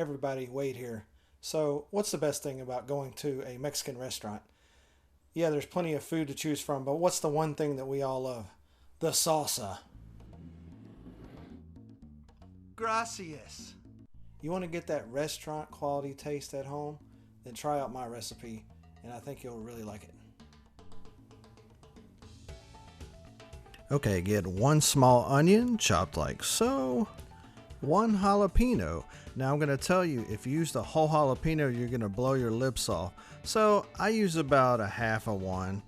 Everybody, Wade here. So, what's the best thing about going to a Mexican restaurant? Yeah, there's plenty of food to choose from, but what's the one thing that we all love? The salsa. Gracias. You want to get that restaurant quality taste at home? Then try out my recipe, and I think you'll really like it. Okay, get one small onion chopped like so, one jalapeno. Now I'm going to tell you, if you use the whole jalapeno, you're going to blow your lips off. So I use about a half of one.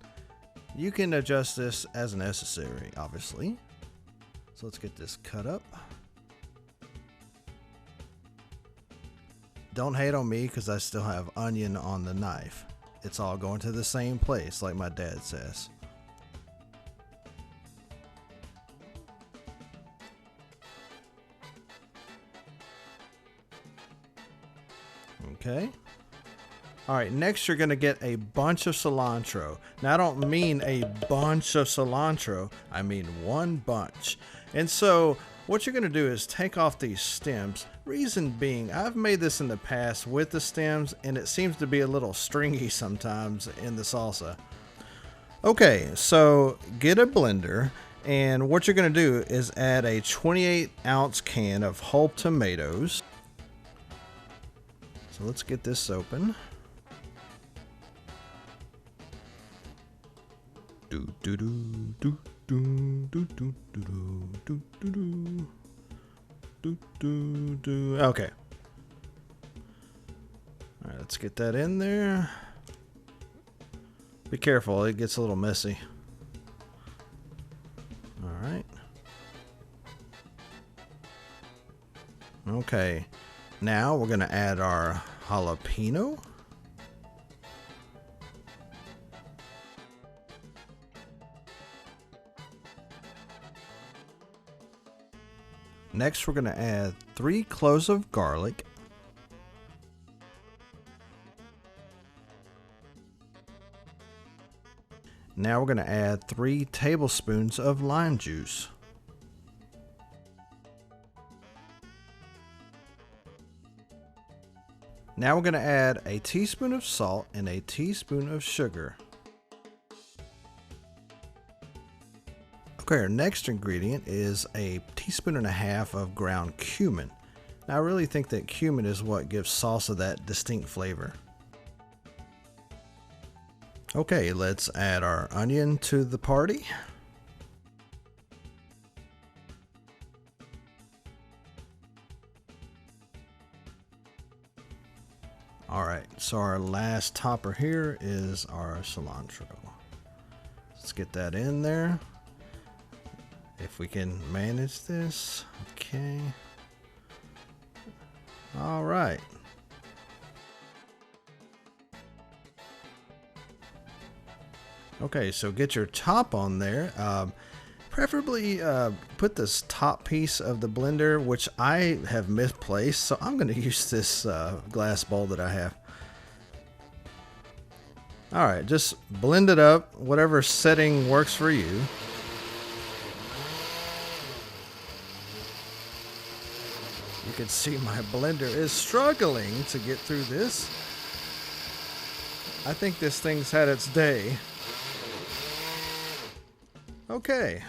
You can adjust this as necessary, obviously. So let's get this cut up. Don't hate on me because I still have onion on the knife. It's all going to the same place, like my dad says. Okay. Alright, next you're going to get a bunch of cilantro. Now I don't mean a bunch of cilantro, I mean one bunch. And so what you're going to do is take off these stems. Reason being, I've made this in the past with the stems and it seems to be a little stringy sometimes in the salsa. Okay, so get a blender and what you're going to do is add a 28-ounce can of whole tomatoes. So let's get this open. Okay. All right, let's get that in there. Be careful, it gets a little messy. All right. Okay. Now we're going to add our jalapeno. Next, we're going to add 3 cloves of garlic. Now we're going to add 3 tablespoons of lime juice. Now we're going to add a teaspoon of salt and a teaspoon of sugar. Okay, our next ingredient is a teaspoon and a half of ground cumin. Now I really think that cumin is what gives salsa that distinct flavor. Okay, let's add our onion to the party. Alright, so our last topper here is our cilantro. Let's get that in there. If we can manage this. Okay. Alright. Okay, so get your top on there. Preferably put this top piece of the blender, which I have misplaced, so I'm going to use this glass bowl that I have. Alright, just blend it up, whatever setting works for you. You can see my blender is struggling to get through this. I think this thing's had its day. Okay.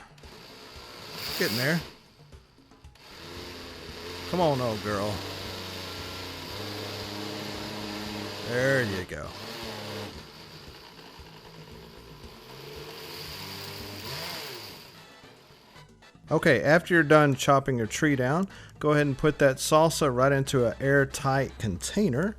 Getting there. Come on, old girl. There you go. Okay, after you're done chopping your tree down, go ahead and put that salsa right into an airtight container.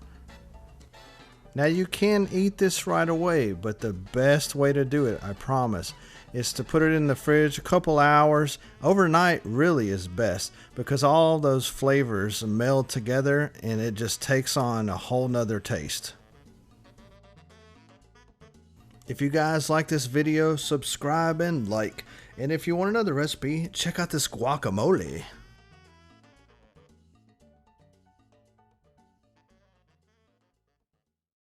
Now you can eat this right away, but the best way to do it, I promise, is to put it in the fridge a couple hours. Overnight really is best because all those flavors meld together and it just takes on a whole nother taste. If you guys like this video, subscribe and like. And if you want another recipe, check out this guacamole.